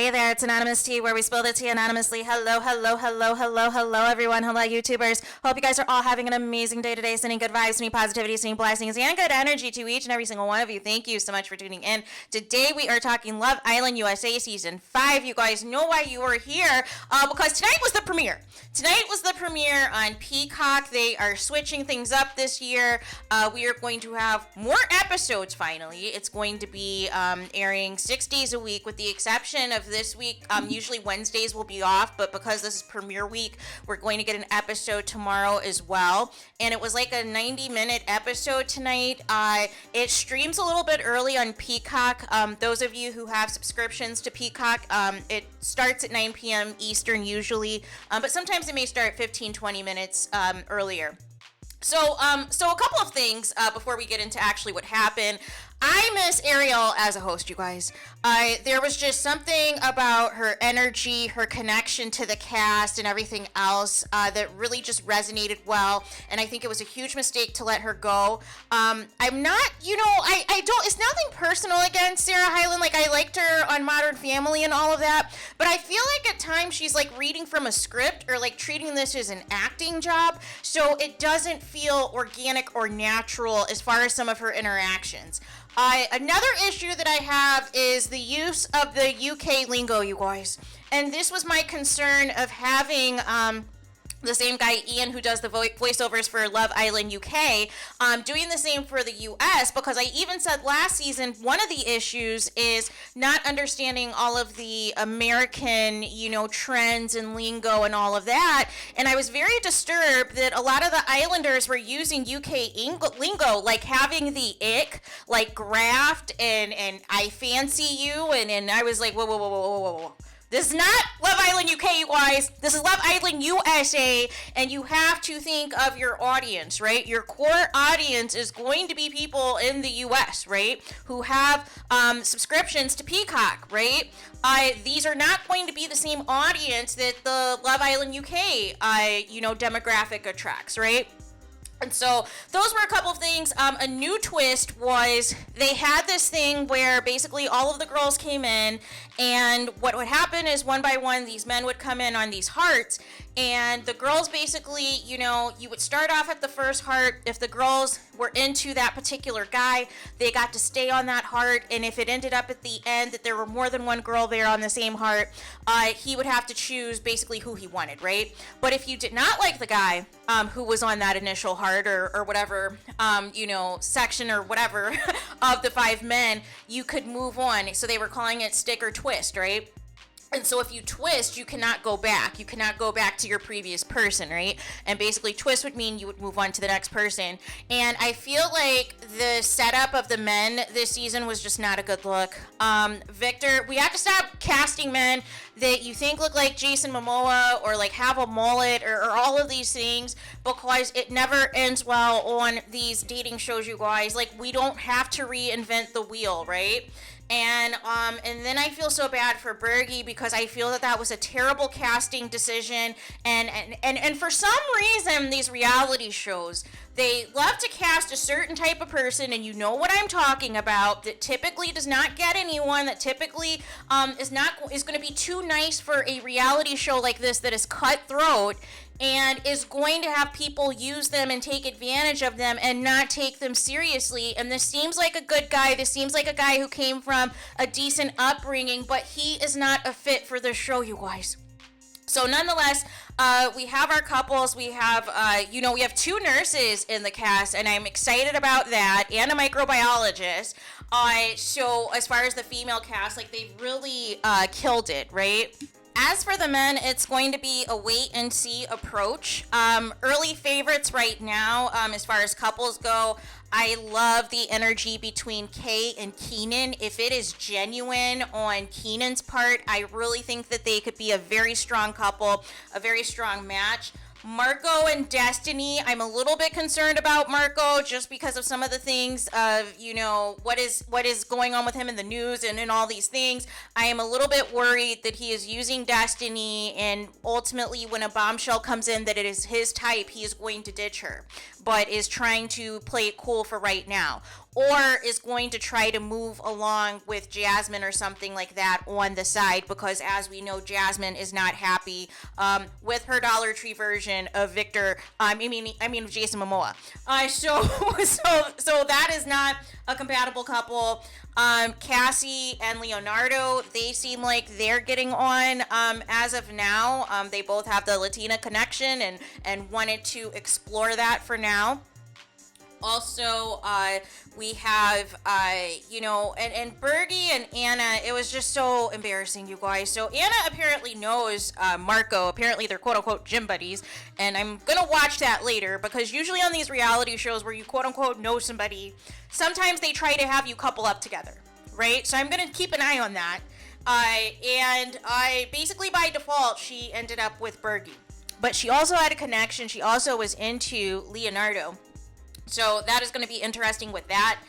Hey there, it's Anonymous Tea, where we spill the tea anonymously. Hello, hello, hello, hello, hello, everyone. Hello, YouTubers. Hope you guys are all having an amazing day today, sending good vibes, sending positivity, sending blessings, and good energy to each and every single one of you. Thank you so much for tuning in. Today, we are talking Love Island USA Season 5. You guys know why you are here, because tonight was the premiere. Tonight was the premiere on Peacock. They are switching things up this year. We are going to have more episodes, finally. It's going to be airing 6 days a week, with the exception of this week. Usually Wednesdays will be off, but because this is premiere week, we're going to get an episode tomorrow as well. And it was like a 90-minute episode tonight. It streams a little bit early on Peacock. Those of you who have subscriptions to Peacock, it starts at 9 p.m. Eastern usually, but sometimes it may start 15-20 minutes earlier. So a couple of things before we get into actually what happened. I miss Ariel as a host, you guys. There was just something about her energy, her connection to the cast and everything else that really just resonated well, and I think it was a huge mistake to let her go. I'm not, I don't, it's nothing personal against Sarah Hyland. Like, I liked her on Modern Family and all of that, but I feel like at times she's like reading from a script or like treating this as an acting job, so it doesn't feel organic or natural as far as some of her interactions. Another issue that I have is the use of the UK lingo, you guys. And this was my concern of having the same guy, Ian, who does the voiceovers for Love Island UK, doing the same for the US, because I even said last season, one of the issues is not understanding all of the American, trends and lingo and all of that. And I was very disturbed that a lot of the Islanders were using UK lingo, like having the ick, like graft and I fancy you. And I was like, whoa. This is not Love Island UK, you guys. This is Love Island USA, and you have to think of your audience, right? Your core audience is going to be people in the US, right, who have subscriptions to Peacock, right? These are not going to be the same audience that the Love Island UK, demographic attracts, right? And so those were a couple of things. A new twist was they had this thing where basically all of the girls came in, and what would happen is one by one these men would come in on these hearts, and the girls basically, you would start off at the first heart. If the girls were into that particular guy, they got to stay on that heart, and if it ended up at the end that there were more than one girl there on the same heart, he would have to choose basically who he wanted, right? But if you did not like the guy who was on that initial heart or whatever, section or whatever of the 5 men, you could move on. So they were calling it stick or twist, right? And so if you twist, you cannot go back. You cannot go back to your previous person, right? And basically twist would mean you would move on to the next person. And I feel like the setup of the men this season was just not a good look. Victor, we have to stop casting men that you think look like Jason Momoa or like have a mullet or all of these things, because it never ends well on these dating shows, you guys. Like, we don't have to reinvent the wheel, right? And then I feel so bad for Bergie, because I feel that was a terrible casting decision. And for some reason, these reality shows, they love to cast a certain type of person, and you know what I'm talking about, that typically does not get anyone, that typically is going to be too nice for a reality show like this that is cutthroat, and is going to have people use them and take advantage of them and not take them seriously. And this seems like a good guy. This seems like a guy who came from a decent upbringing, but he is not a fit for the show, you guys. So nonetheless, we have our couples. We have, we have 2 nurses in the cast, and I'm excited about that, and a microbiologist. So as far as the female cast, like, they really killed it, right? As for the men, it's going to be a wait-and-see approach. Early favorites right now, as far as couples go, I love the energy between Kay and Keenan. If it is genuine on Keenan's part, I really think that they could be a very strong couple, a very strong match. Marco and Destiny, I'm a little bit concerned about Marco, just because of some of the things of, what is going on with him in the news and all these things. I am a little bit worried that he is using Destiny, and ultimately when a bombshell comes in that it is his type, he is going to ditch her, but is trying to play it cool for right now. or is going to try to move along with Jasmine or something like that on the side, because as we know, Jasmine is not happy with her Dollar Tree version of Victor. I mean Jason Momoa. So that is not a compatible couple. Cassie and Leonardo, they seem like they're getting on as of now. They both have the Latina connection and wanted to explore that for now. Also, we have, and Bergie and Anna, it was just so embarrassing, you guys. So Anna apparently knows Marco. Apparently they're quote-unquote gym buddies. And I'm going to watch that later, because usually on these reality shows where you quote-unquote know somebody, sometimes they try to have you couple up together, right? So I'm going to keep an eye on that. And basically by default, she ended up with Bergie. But she also had a connection. She also was into Leonardo. So that is going to be interesting with that.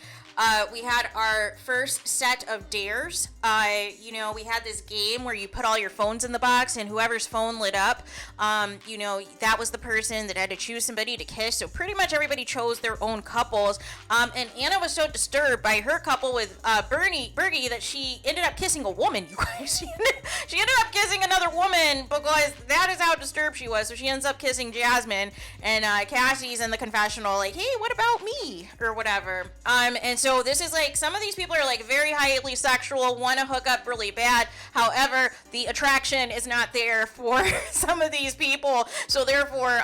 We had our first set of dares. We had this game where you put all your phones in the box, and whoever's phone lit up, that was the person that had to choose somebody to kiss. So pretty much everybody chose their own couples. And Anna was so disturbed by her couple with Bergie that she ended up kissing a woman, you guys. She ended up kissing another woman because that is how disturbed she was. So she ends up kissing Jasmine, and Cassie's in the confessional like, hey, what about me? Or whatever. And so this is like, some of these people are like very highly sexual, want to hook up really bad. However, the attraction is not there for some of these people. So therefore,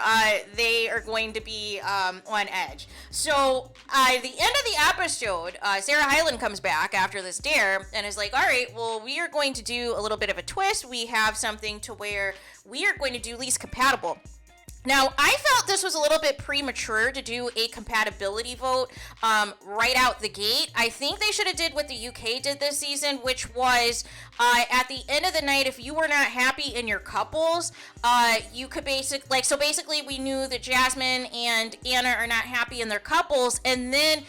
they are going to be on edge. So at the end of the episode, Sarah Hyland comes back after this dare and is like, all right, well, we are going to do a little bit of a twist. We have something to where we are going to do least compatible. Now, I felt this was a little bit premature to do a compatibility vote right out the gate. I think they should have did what the UK did this season, which was at the end of the night, if you were not happy in your couples, you could basically we knew that Jasmine and Anna are not happy in their couples, and then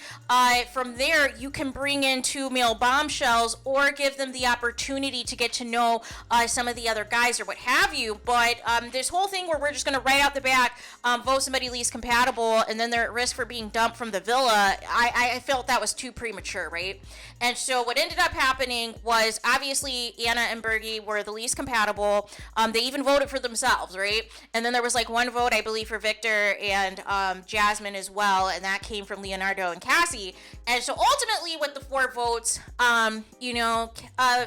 from there you can bring in two male bombshells or give them the opportunity to get to know some of the other guys or what have you. But this whole thing where we're just going to right out the back vote somebody least compatible and then they're at risk for being dumped from the villa, I felt that was too premature, right? And so what ended up happening was, obviously Anna and Bergie were the least compatible. They even voted for themselves, right? And then there was like one vote, I believe, for Victor and Jasmine as well, and that came from Leonardo and Cassie. And so ultimately with the 4 votes,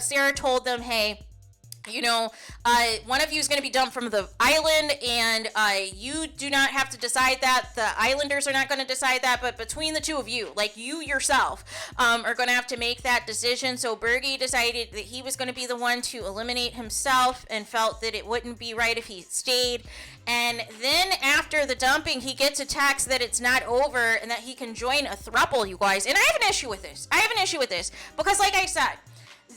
Sarah told them, hey, one of you is going to be dumped from the island, and you do not have to decide that. The islanders are not going to decide that, but between the two of you, like you yourself, are going to have to make that decision. So Bergie decided that he was going to be the one to eliminate himself and felt that it wouldn't be right if he stayed. And then after the dumping, he gets a text that it's not over and that he can join a throuple, you guys. And I have an issue with this. Because like I said,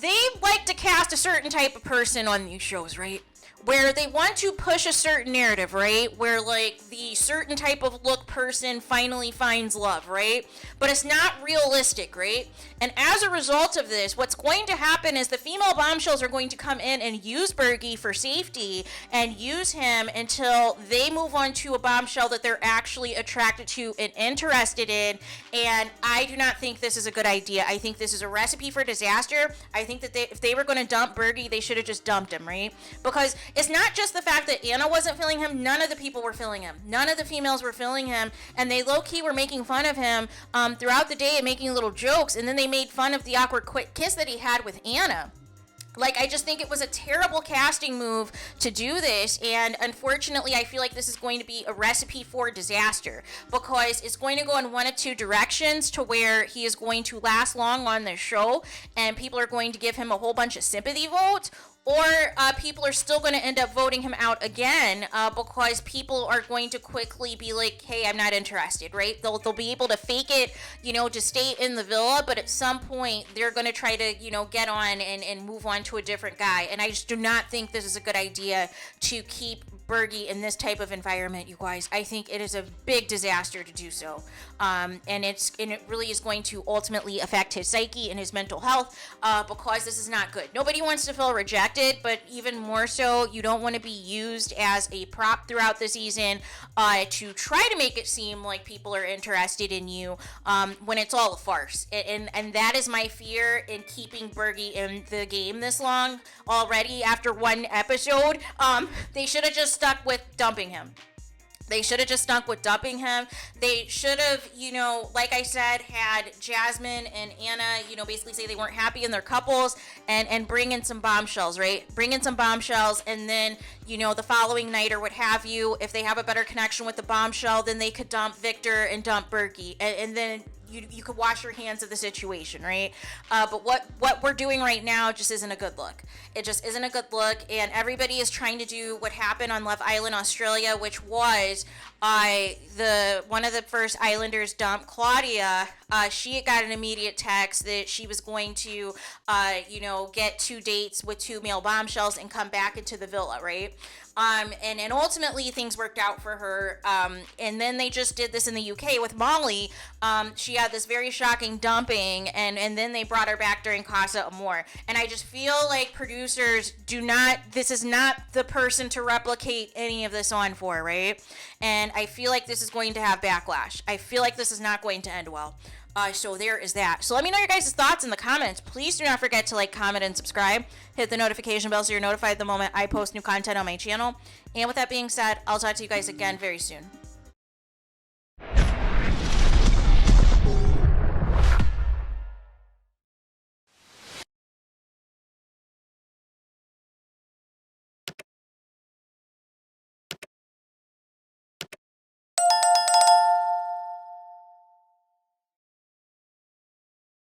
they like to cast a certain type of person on these shows, right? Where they want to push a certain narrative, right? Where like the certain type of look person finally finds love, right? But it's not realistic, right? And as a result of this, what's going to happen is the female bombshells are going to come in and use Bergie for safety and use him until they move on to a bombshell that they're actually attracted to and interested in. And I do not think this is a good idea. I think this is a recipe for disaster. I think that if they were going to dump Bergie, they should have just dumped him, right? Because it's not just the fact that Anna wasn't feeling him. None of the people were feeling him. None of the females were feeling him. And they low-key were making fun of him throughout the day and making little jokes. And then they made fun of the awkward quick kiss that he had with Anna. Like, I just think it was a terrible casting move to do this, and unfortunately, I feel like this is going to be a recipe for disaster, because it's going to go in one of two directions, to where he is going to last long on the show, and people are going to give him a whole bunch of sympathy votes, or people are still going to end up voting him out again because people are going to quickly be like, hey, I'm not interested, right? They'll be able to fake it, to stay in the villa, but at some point they're going to try to, get on and move on to a different guy. And I just do not think this is a good idea to keep Bergie in this type of environment, you guys. I think it is a big disaster to do so. And it really is going to ultimately affect his psyche and his mental health, because this is not good. Nobody wants to feel rejected, but even more so, you don't want to be used as a prop throughout the season to try to make it seem like people are interested in you when it's all a farce. And that is my fear in keeping Bergie in the game this long already after one episode. They should have just stuck with dumping him. They should have just stuck with dumping him. They should have, like I said, had Jasmine and Anna, basically say they weren't happy in their couples and bring in some bombshells, right? Bring in some bombshells, and then, the following night or what have you, if they have a better connection with the bombshell, then they could dump Victor and dump Bergie. And then you could wash your hands of the situation, right? But what we're doing right now just isn't a good look. It just isn't a good look, and everybody is trying to do what happened on Love Island, Australia, which was one of the first Islanders dumped Claudia. She got an immediate text that she was going to, get 2 dates with 2 male bombshells and come back into the villa, right? And ultimately things worked out for her. And then they just did this in the UK with Molly. She had this very shocking dumping, and then they brought her back during Casa Amor. And I just feel like producers this is not the person to replicate any of this on for, right? And I feel like this is going to have backlash. I feel like this is not going to end well. So there is that. So let me know your guys' thoughts in the comments. Please do not forget to like, comment, and subscribe. Hit the notification bell so you're notified the moment I post new content on my channel. And with that being said, I'll talk to you guys again very soon.